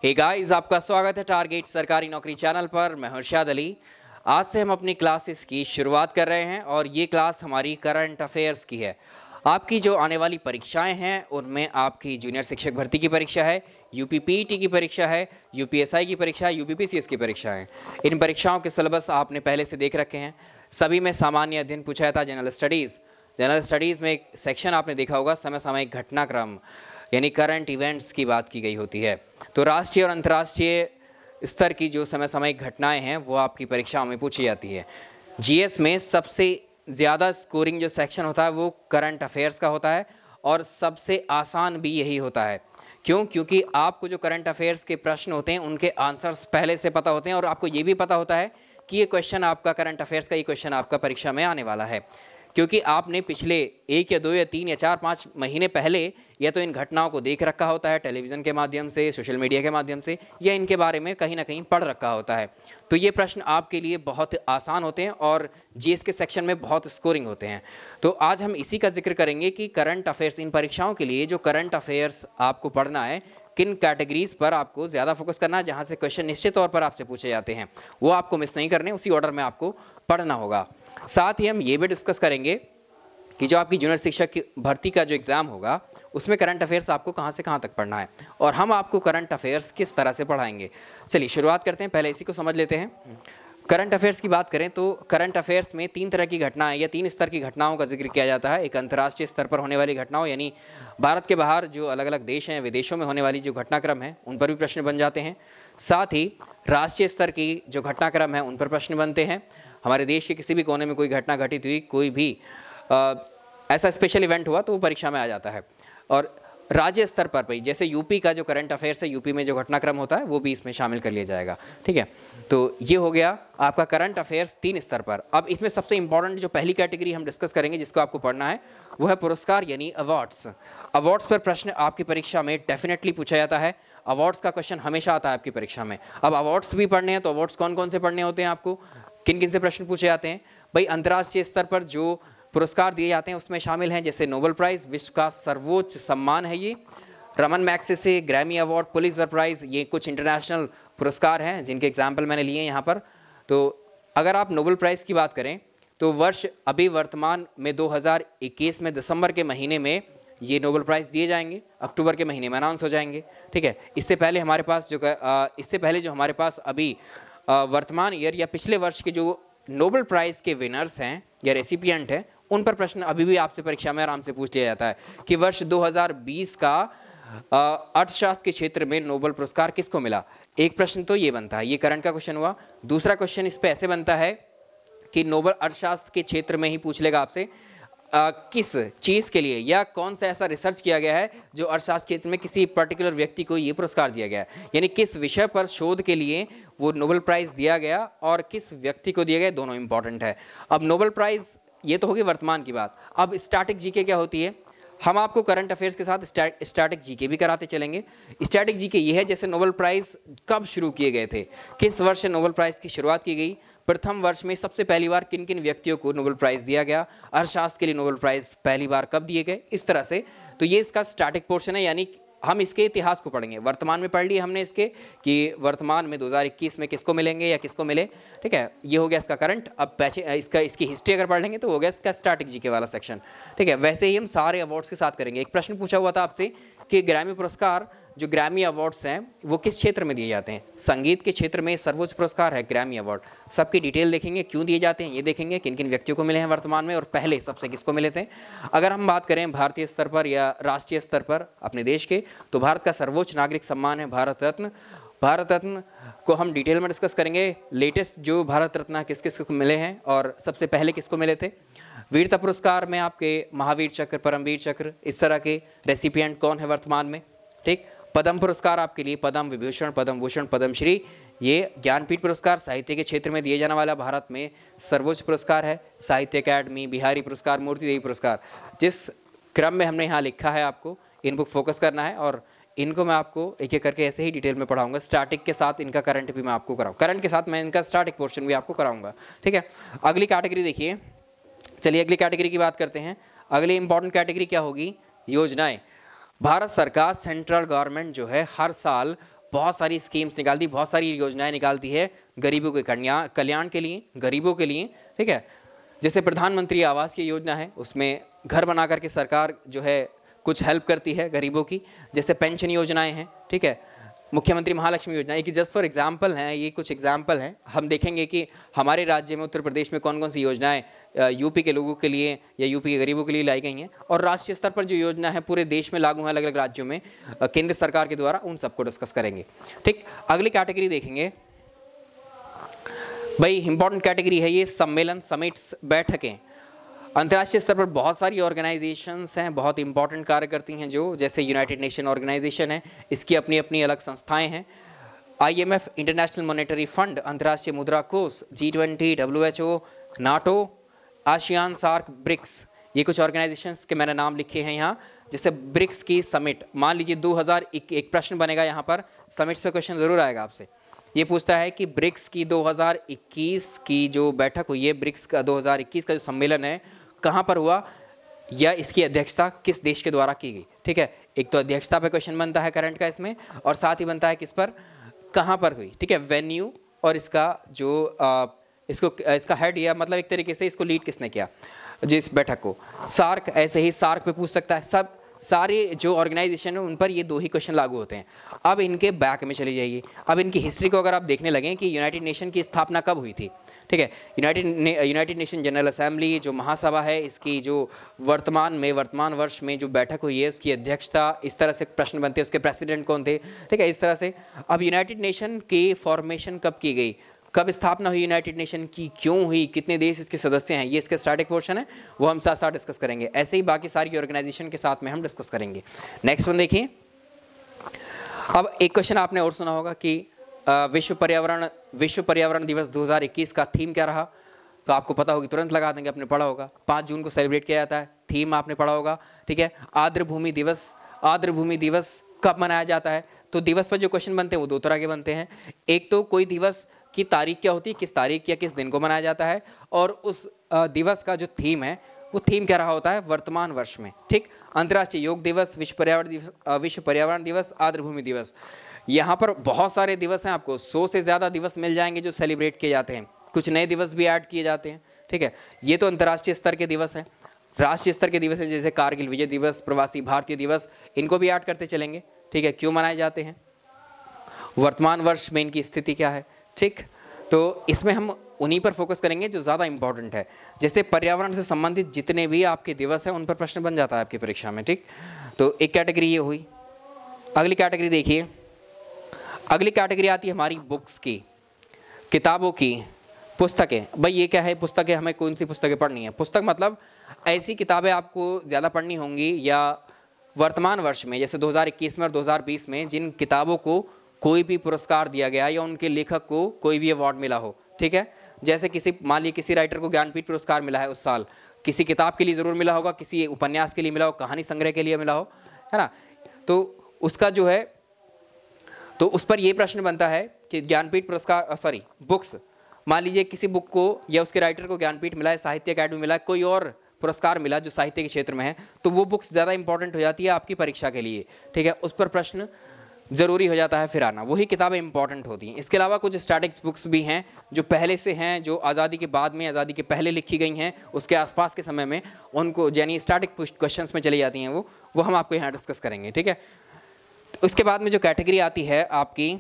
Hey guys, आपका स्वागत है टारगेट सरकारी नौकरी चैनल पर। मैं हर्षाद अली। आज से हम अपनी क्लासेस की शुरुआत कर रहे हैं और ये क्लास हमारी करंट अफेयर्स की है। आपकी जो आने वाली परीक्षाएं हैं उनमें आपकी जूनियर शिक्षक भर्ती की परीक्षा है, यूपीपीटी की परीक्षा है, यूपीएसआई की परीक्षा है, यूपीपीसीएस की परीक्षा है। इन परीक्षाओं के सिलेबस आपने पहले से देख रखे हैं। सभी में सामान्य अध्ययन पूछा जाता है। जनरल स्टडीज में एक सेक्शन आपने देखा होगा, समय सामयिक घटनाक्रम यानी करंट इवेंट्स की बात की गई होती है। तो राष्ट्रीय और अंतर्राष्ट्रीय स्तर की जो समय सामयिक घटनाएं हैं वो आपकी परीक्षाओं में पूछी जाती है। जीएस में सबसे ज़्यादा स्कोरिंग जो सेक्शन होता है वो करंट अफेयर्स का होता है और सबसे आसान भी यही होता है। क्यों? क्योंकि आपको जो करंट अफेयर्स के प्रश्न होते हैं उनके आंसर्स पहले से पता होते हैं और आपको ये भी पता होता है कि ये क्वेश्चन आपका करंट अफेयर्स का, ये क्वेश्चन आपका परीक्षा में आने वाला है। क्योंकि आपने पिछले 1 या 2 या 3 या 4 5 महीने पहले या तो इन घटनाओं को देख रखा होता है टेलीविजन के माध्यम से, सोशल मीडिया के माध्यम से, या इनके बारे में कहीं ना कहीं पढ़ रखा होता है। तो ये प्रश्न आपके लिए बहुत आसान होते हैं और जीएस के सेक्शन में बहुत स्कोरिंग होते हैं। तो आज हम इसी का जिक्र करेंगे कि करंट अफेयर्स, इन परीक्षाओं के लिए जो करंट अफेयर्स आपको पढ़ना है, किन कैटेगरीज पर आपको ज्यादा फोकस करना है, जहां से क्वेश्चन निश्चित तौर पर आपसे पूछे जाते हैं, वो आपको मिस नहीं करने, उसी ऑर्डर में आपको पढ़ना होगा। साथ ही हम ये भी डिस्कस करेंगे कि जो आपकी जूनियर शिक्षक की भर्ती का जो एग्जाम होगा उसमें करंट अफेयर्स आपको कहां से कहां तक पढ़ना है और हम आपको करंट अफेयर्स किस तरह से पढ़ाएंगे। चलिए शुरुआत करते हैं, पहले इसी को समझ लेते हैं। करंट अफेयर्स की बात करें तो करंट अफेयर्स में 3 तरह की घटनाएं या 3 स्तर की घटनाओं का जिक्र किया जाता है। एक अंतर्राष्ट्रीय स्तर पर होने वाली घटनाओं यानी भारत के बाहर जो अलग अलग देश हैं, विदेशों में होने वाली जो घटनाक्रम है उन पर भी प्रश्न बन जाते हैं। साथ ही राष्ट्रीय स्तर की जो घटनाक्रम है उन पर प्रश्न बनते हैं। हमारे देश के किसी भी कोने में कोई घटना घटित हुई, कोई भी ऐसा स्पेशल इवेंट हुआ तो वो परीक्षा में आ जाता है। और राज्य स्तर पर भी जैसे यूपी का जो करंट अफेयर्स है, यूपी में जो घटनाक्रम होता है वो भी इसमें शामिल कर लिया जाएगा। ठीक है, तो ये हो गया आपका करंट अफेयर्स 3 स्तर पर। अब इसमें सबसे इंपॉर्टेंट जो पहली कैटेगरी हम डिस्कस करेंगे जिसको आपको पढ़ना है वो है पुरस्कार यानी अवार्ड्स। अवार्ड्स पर प्रश्न आपकी परीक्षा में डेफिनेटली पूछा जाता है। अवार्ड्स का क्वेश्चन हमेशा आता है आपकी परीक्षा में। अब अवार्ड्स भी पढ़ने हैं तो अवार्ड्स कौन कौन से पढ़ने होते हैं, आपको किन किन से प्रश्न पूछे जाते हैं। भाई अंतर्राष्ट्रीय स्तर पर जो पुरस्कार दिए जाते हैं उसमें शामिल हैं जैसे नोबेल प्राइज, विश्व का सर्वोच्च सम्मान है ये, Raman Magsaysay, Grammy award, Pulitzer prize, ये कुछ इंटरनेशनल पुरस्कार हैं जिनके एग्जाम्पल मैंने लिए यहाँ पर। तो अगर आप नोबेल प्राइज की बात करें तो वर्ष अभी वर्तमान में 2021 में दिसंबर के महीने में ये नोबेल प्राइज दिए जाएंगे, अक्टूबर के महीने में अनाउंस हो जाएंगे। ठीक है, इससे पहले जो हमारे पास अभी वर्तमान ईयर या पिछले वर्ष के जो नोबेल प्राइज के विनर्स हैं या रेसिपिएंट हैं उन पर प्रश्न अभी भी आपसे परीक्षा में आराम से पूछ लिया जाता है कि वर्ष 2020 का अर्थशास्त्र के क्षेत्र में नोबेल पुरस्कार किसको मिला। एक प्रश्न तो ये बनता है, ये करंट का क्वेश्चन हुआ। दूसरा क्वेश्चन इस पे ऐसे बनता है कि नोबेल अर्थशास्त्र के क्षेत्र में ही पूछ लेगा आपसे किस चीज के लिए या कौन सा ऐसा रिसर्च किया गया है जो अर्थशास्त्र क्षेत्र में किसी पर्टिकुलर व्यक्ति को ये पुरस्कार दिया गया है, यानी किस विषय पर शोध के लिए वो नोबेल प्राइज दिया गया और किस व्यक्ति को दिया गया, दोनों इंपॉर्टेंट है। अब नोबेल प्राइज ये तो होगी वर्तमान की बात। अब स्टैटिक जीके क्या होती है, हम आपको करंट अफेयर्स के साथ स्टैटिक जीके भी कराते चलेंगे। स्टैटिक जीके ये है जैसे नोबेल प्राइज कब शुरू किए गए थे, किस वर्ष नोबेल प्राइज की शुरुआत की गई, प्रथम वर्ष में सबसे पहली बार किन किन व्यक्तियों को नोबेल प्राइज दिया गया, अर्थशास्त्र के लिए नोबेल प्राइज पहली बार कब दिए गए, इस तरह से। तो ये इसका स्टैटिक पोर्शन है, यानी हम इसके इतिहास को पढ़ेंगे। वर्तमान में पढ़ लिए हमने इसके कि वर्तमान में 2021 में किसको मिलेंगे या किसको मिले। ठीक है, ये हो गया इसका करंट। अब इसकी हिस्ट्री अगर पढ़ लेंगे तो हो गया इसका स्टैटिक जीके वाला सेक्शन। ठीक है, वैसे ही हम सारे अवार्ड्स के साथ करेंगे। एक प्रश्न पूछा हुआ था आपसे कि ग्रैमी पुरस्कार, जो ग्रैमी अवार्ड्स हैं वो किस क्षेत्र में दिए जाते हैं। संगीत के क्षेत्र में सर्वोच्च पुरस्कार है ग्रैमी अवार्ड। सबकी डिटेल देखेंगे, क्यों दिए जाते हैं ये देखेंगे, किन किन व्यक्तियों को मिले हैं वर्तमान में और पहले सबसे किसको मिले थे। अगर हम बात करें भारतीय स्तर पर या राष्ट्रीय स्तर पर अपने देश के, तो भारत का सर्वोच्च नागरिक सम्मान है भारत रत्न। भारत रत्न को हम डिटेल में डिस्कस करेंगे, लेटेस्ट जो भारत रत्न किस किस को मिले हैं और सबसे पहले किसको मिले थे। वीरता पुरस्कार में आपके महावीर चक्र, परमवीर चक्र, इस तरह के रेसिपिएंट कौन है वर्तमान में। ठीक, पद्म पुरस्कार आपके लिए पद्म विभूषण, पद्म भूषण, पद्मश्री, ये ज्ञानपीठ पुरस्कार साहित्य के क्षेत्र में दिए जाने वाला भारत में सर्वोच्च पुरस्कार है। साहित्य अकादमी, बिहारी पुरस्कार, मूर्तिदेवी पुरस्कार, जिस क्रम में हमने यहाँ लिखा है आपको इन पर फोकस करना है और इनको मैं आपको एक एक करके ऐसे ही डिटेल में पढ़ाऊंगा। स्टैटिक के साथ इनका करंट भी मैं आपको कराऊंगा, करंट के साथ मैं इनका स्टैटिक पोर्शन भी आपको कराऊंगा। ठीक है, अगली कैटेगरी देखिए। चलिए अगली कैटेगरी की बात करते हैं। अगली इंपॉर्टेंट कैटेगरी क्या होगी, योजनाएं। भारत सरकार, सेंट्रल गवर्नमेंट जो है हर साल बहुत सारी स्कीम्स निकालती है, बहुत सारी योजनाएं निकालती है गरीबों के कल्याण के लिए, गरीबों के लिए, ठीक है। जैसे प्रधानमंत्री आवास की योजना है, उसमें घर बना करके सरकार जो है कुछ हेल्प करती है गरीबों की। जैसे पेंशन योजनाएं हैं, ठीक है, मुख्यमंत्री महालक्ष्मी योजना, ये जस्ट फॉर एग्जाम्पल हैं, ये कुछ एग्जाम्पल हैं। हम देखेंगे कि हमारे राज्य में, उत्तर प्रदेश में कौन कौन सी योजनाएं यूपी के लोगों के लिए या यूपी के गरीबों के लिए लाई गई हैं, और राष्ट्रीय स्तर पर जो योजना है पूरे देश में लागू है अलग अलग राज्यों में केंद्र सरकार के द्वारा, उन सबको डिस्कस करेंगे। ठीक, अगली कैटेगरी देखेंगे भाई, इंपॉर्टेंट कैटेगरी है ये सम्मेलन, समिट्स, बैठकें। अंतर्राष्ट्रीय स्तर पर बहुत सारी ऑर्गेनाइजेशंस हैं, बहुत इंपॉर्टेंट कार्य करती हैं, जो जैसे यूनाइटेड नेशन ऑर्गेनाइजेशन है, इसकी अपनी अपनी अलग संस्थाएं हैं। IMF, इंटरनेशनल मॉनेटरी फंड, अंतर्राष्ट्रीय मुद्रा कोष, G20, WHO, NATO, ASEAN, SAARC, BRICS, ये कुछ ऑर्गेनाइजेशंस के मैंने नाम लिखे हैं यहाँ। जैसे ब्रिक्स की समिट, मान लीजिए 2001 प्रश्न बनेगा यहाँ पर, समिट्स पे क्वेश्चन जरूर आएगा आपसे। ये पूछता है कि ब्रिक्स की 2021 की जो बैठक हुई है, ब्रिक्स का 2021 का जो सम्मेलन है, कहां पर हुआ या इसकी अध्यक्षता किस देश के द्वारा की गई। ठीक है, एक तो अध्यक्षता पे क्वेश्चन बनता है करंट का इसमें, और साथ ही बनता है किस पर, कहां पर हुई। ठीक है, वेन्यू और इसका जो इसका हेड या मतलब एक तरीके से इसको लीड किसने किया जिस बैठक को। सार्क, ऐसे ही सार्क पे पूछ सकता है। सब सारे जो ऑर्गेनाइजेशन है उन पर ये दो ही क्वेश्चन लागू होते हैं। अब इनके बैक में चली जाइए, अब इनकी हिस्ट्री को अगर आप देखने लगें कि यूनाइटेड नेशन की स्थापना कब हुई थी। ठीक है, यूनाइटेड नेशन जनरल असेंबली जो महासभा है, इसकी जो वर्तमान वर्ष में जो बैठक हुई है, उसकी अध्यक्षता, इस तरह से प्रश्न बनते हैं, उसके प्रेसिडेंट कौन थे। ठीक है, इस तरह से। अब यूनाइटेड नेशन की फॉर्मेशन कब की गई, कब स्थापना हुई यूनाइटेड नेशन की, क्यों हुई, कितने देश इसके सदस्य हैं, ये इसका स्टैटिक पोर्शन है, वो हम साथ साथ डिस्कस करेंगे। ऐसे ही बाकी सारी ऑर्गेनाइजेशन के साथ में हम डिस्कस करेंगे। नेक्स्ट वन देखिए। अब एक क्वेश्चन आपने और सुना होगा कि विश्व पर्यावरण दिवस 2021 का थीम क्या रहा, तो आपको पता होगी, तुरंत लगा देंगे, आपने पढ़ा होगा। 5 जून को सेलिब्रेट किया जाता है, थीम आपने पढ़ा होगा। ठीक है, आर्द्र भूमि दिवस कब मनाया जाता है, तो दिवस पर जो क्वेश्चन बनते हैं वो 2 तरह के बनते हैं। एक तो कोई दिवस की तारीख क्या होती है, किस तारीख या किस दिन को मनाया जाता है, और उस दिवस का जो थीम है वो थीम क्या रहा होता है वर्तमान वर्ष में। ठीक, अंतर्राष्ट्रीय योग दिवस, विश्व पर्यावरण दिवस, आर्द्र भूमि दिवस, यहाँ पर बहुत सारे दिवस हैं, आपको 100 से ज्यादा दिवस मिल जाएंगे जो सेलिब्रेट किए जाते हैं। कुछ नए दिवस भी ऐड किए जाते हैं। ठीक है, ये तो अंतर्राष्ट्रीय स्तर के दिवस हैं। राष्ट्रीय स्तर के दिवस है जैसे कारगिल विजय दिवस, प्रवासी भारतीय दिवस, इनको भी ऐड करते चलेंगे। ठीक है, क्यों मनाए जाते हैं, वर्तमान वर्ष में इनकी स्थिति क्या है। ठीक, तो इसमें हम उन्हीं पर फोकस करेंगे जो ज्यादा इंपॉर्टेंट है। जैसे पर्यावरण से संबंधित जितने भी आपके दिवस हैं उन पर प्रश्न बन जाता है आपकी परीक्षा में। ठीक, तो एक कैटेगरी ये हुई। अगली कैटेगरी देखिए, अगली कैटेगरी आती है हमारी बुक्स की, किताबों की, पुस्तकें। भाई ये क्या है, पुस्तकें, हमें कौन सी पुस्तकें पढ़नी है। पुस्तक मतलब ऐसी किताबें आपको ज्यादा पढ़नी होंगी या वर्तमान वर्ष में, जैसे 2021 में और 2020 में जिन किताबों को कोई भी पुरस्कार दिया गया या उनके लेखक को कोई भी अवार्ड मिला हो। ठीक है, जैसे किसी, मान लीजिए किसी राइटर को ज्ञानपीठ पुरस्कार मिला है उस साल, किसी किताब के लिए जरूर मिला होगा, किसी उपन्यास के लिए मिला हो, कहानी संग्रह के लिए मिला हो, है ना, तो उसका जो है, तो उस पर यह प्रश्न बनता है कि ज्ञानपीठ पुरस्कार, बुक्स, मान लीजिए किसी बुक को या उसके राइटर को ज्ञानपीठ मिला है, साहित्य अकादमी मिला है, कोई और पुरस्कार मिला जो साहित्य के क्षेत्र में है, तो वो बुक्स ज्यादा इंपॉर्टेंट हो जाती है आपकी परीक्षा के लिए। ठीक है, उस पर प्रश्न जरूरी हो जाता है फिर आना, वही किताबें इंपॉर्टेंट होती हैं। इसके अलावा कुछ स्टैटिक्स बुक्स भी हैं जो पहले से हैं, जो आज़ादी के बाद में, आज़ादी के पहले लिखी गई हैं, उसके आसपास के समय में, उनको यानी स्टैटिक क्वेश्चंस में चली जाती हैं, वो हम आपको यहाँ डिस्कस करेंगे। ठीक है, उसके बाद में जो कैटेगरी आती है आपकी,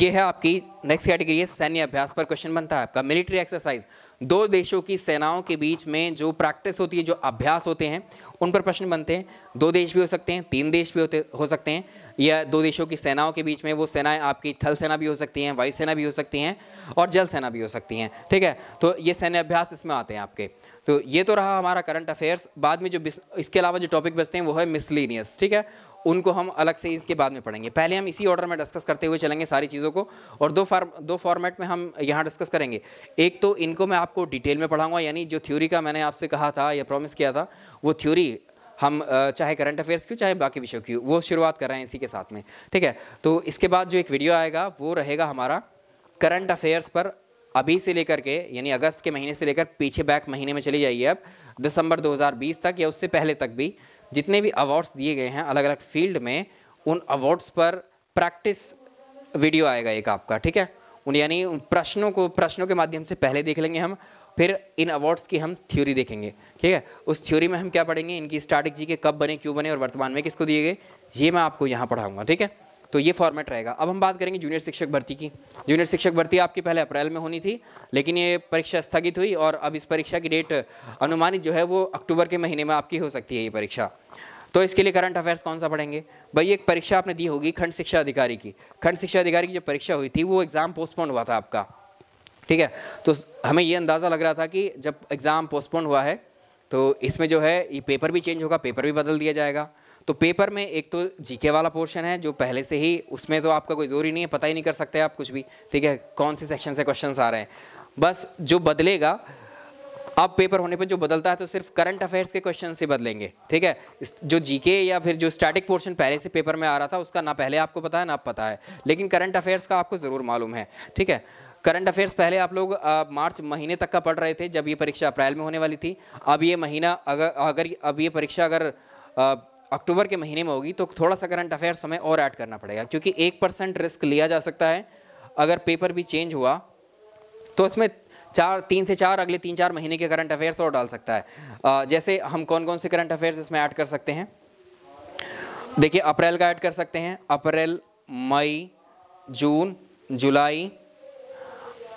ये है आपकी नेक्स्ट कैटेगरी है सैन्य अभ्यास पर क्वेश्चन बनता है आपका। मिलिट्री एक्सरसाइज, 2 देशों की सेनाओं के बीच में जो प्रैक्टिस होती है, जो अभ्यास होते हैं, उन पर प्रश्न बनते हैं। 2 देश भी हो सकते हैं, 3 देश भी हो सकते हैं, या 2 देशों की सेनाओं के बीच में, वो सेनाएं आपकी थल सेना भी हो सकती हैं, वायुसेना भी हो सकती हैं, और जल सेना भी हो सकती हैं। ठीक है, तो ये सैन्य अभ्यास इसमें आते हैं आपके। तो ये तो रहा हमारा करंट अफेयर्स। बाद में जो इसके अलावा जो टॉपिक बचते हैं वो है मिसलेनियस। ठीक है, उनको हम अलग से इसके बाद में पढ़ेंगे। पहले हम इसी ऑर्डर में डिस्कस करते हुए चलेंगे सारी चीजों को, और दो फॉर्मेट में हम यहाँ डिस्कस करेंगे। एक तो इनको मैं आपको डिटेल में पढ़ाऊंगा, यानी जो थ्योरी का मैंने आपसे कहा था या प्रॉमिस किया था, वो थ्योरी हम चाहे करंट अफेयर्स की चाहे बाकी विषयों की, वो शुरुआत कर रहे हैं इसी के साथ में। ठीक है, तो इसके बाद जो एक वीडियो आएगा वो रहेगा हमारा करंट अफेयर्स पर, अभी से लेकर के, यानी अगस्त के महीने से लेकर पीछे बैक महीने में चली जाइए, अब दिसंबर 2020 तक या उससे पहले तक भी जितने भी अवार्ड्स दिए गए हैं अलग अलग फील्ड में, उन अवार्ड्स पर प्रैक्टिस वीडियो आएगा एक आपका, ठीक है। उन यानी प्रश्नों के माध्यम से पहले देख लेंगे हम, फिर इन अवार्ड्स की हम थ्योरी देखेंगे, ठीक है। उस थ्योरी में हम क्या पढ़ेंगे, इनकी स्टैटिक जीके कब बने, क्यों बने और वर्तमान में किसको दिए गए, ये मैं आपको यहाँ पढ़ाऊंगा, ठीक है। तो ये फॉर्मेट रहेगा। अब हम बात करेंगे जूनियर शिक्षक भर्ती की। जूनियर शिक्षक भर्ती आपकी पहले अप्रैल में होनी थी, लेकिन ये परीक्षा स्थगित हुई और अब इस परीक्षा की डेट अनुमानित जो है वो अक्टूबर के महीने में आपकी हो सकती है ये परीक्षा। तो इसके लिए करंट अफेयर्स कौन सा पढ़ेंगे भाई, एक परीक्षा आपने दी होगी खंड शिक्षा अधिकारी की। खंड शिक्षा अधिकारी की जो परीक्षा हुई थी वो एग्जाम पोस्टपोन हुआ था आपका, ठीक है। तो हमें ये अंदाजा लग रहा था कि जब एग्जाम पोस्टपोन हुआ है तो इसमें जो है ये पेपर भी चेंज होगा, पेपर भी बदल दिया जाएगा। तो पेपर में एक तो जीके वाला पोर्शन है जो पहले से ही, उसमें तो आपका कोई जोर ही नहीं है, पता ही नहीं कर सकते आप कुछ भी, ठीक है, कौन से सेक्शन से क्वेश्चंस आ रहे हैं। बस जो बदलेगा अब पेपर होने पे जो बदलता है तो सिर्फ करंट अफेयर्स के क्वेश्चन से बदलेंगे, ठीक है। जो जीके या फिर जो स्टैटिक पोर्शन पहले से पेपर में आ रहा था उसका ना पहले आपको पता है ना अब पता है, लेकिन करंट अफेयर्स का आपको जरूर मालूम है, ठीक है। करंट अफेयर्स पहले आप लोग मार्च महीने तक का पढ़ रहे थे जब ये परीक्षा अप्रैल में होने वाली थी। अब ये महीना अगर अब ये परीक्षा अगर अक्टूबर के महीने में होगी तो थोड़ा सा करंट अफेयर्स हमें और ऐड करना पड़ेगा, क्योंकि 1% रिस्क लिया जा सकता है। अगर पेपर भी चेंज हुआ तो इसमें 3 से 4 अगले 3-4 महीने के करंट अफेयर्स और डाल सकता है। जैसे हम कौन कौन से करंट अफेयर्स इसमें ऐड कर सकते हैं, देखिए अप्रैल का ऐड कर सकते हैं, अप्रैल, मई, जून, जुलाई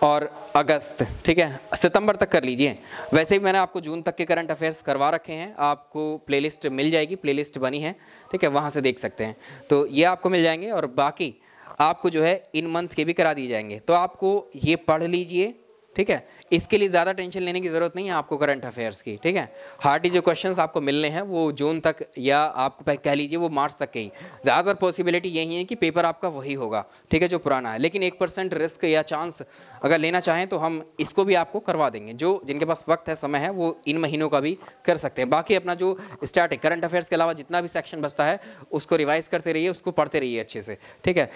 और अगस्त, ठीक है, सितंबर तक कर लीजिए। वैसे भी मैंने आपको जून तक के करंट अफेयर्स करवा रखे हैं, आपको प्लेलिस्ट मिल जाएगी, प्लेलिस्ट बनी है, ठीक है, वहां से देख सकते हैं। तो ये आपको मिल जाएंगे और बाकी आपको जो है इन मंथ्स के भी करा दिए जाएंगे। तो आपको ये पढ़ लीजिए, ठीक है। इसके लिए ज्यादा टेंशन लेने की जरूरत नहीं है आपको करंट अफेयर्स की, ठीक है। हार्डली जो क्वेश्चंस आपको मिलने हैं वो जून तक या आपको कह लीजिए वो मार्च तक के ही, ज्यादातर पॉसिबिलिटी यही है कि पेपर आपका वही होगा, ठीक है, जो पुराना है। लेकिन 1% रिस्क या चांस अगर लेना चाहें तो हम इसको भी आपको करवा देंगे। जो जिनके पास वक्त है, समय है, वो इन महीनों का भी कर सकते हैं। बाकी अपना जो स्टैटिक करंट अफेयर्स के अलावा जितना भी सेक्शन बचता है उसको रिवाइज करते रहिए, उसको पढ़ते रहिए अच्छे से, ठीक है।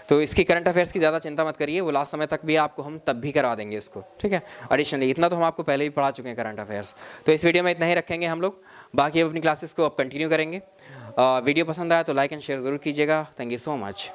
तो इसकी करंट अफेयर्स की ज्यादा चिंता मत करिए, वो लास्ट समय तक भी आपको हम तब भी करवा देंगे उसको, ठीक है। एडिशनली इतना तो हम आपको पहले भी पढ़ा चुके हैं करंट अफेयर्स। तो इस वीडियो में इतना ही रखेंगे हम लोग, बाकी अपनी क्लासेस को अब कंटिन्यू करेंगे। वीडियो पसंद आया तो लाइक एंड शेयर जरूर कीजिएगा। Thank you so much.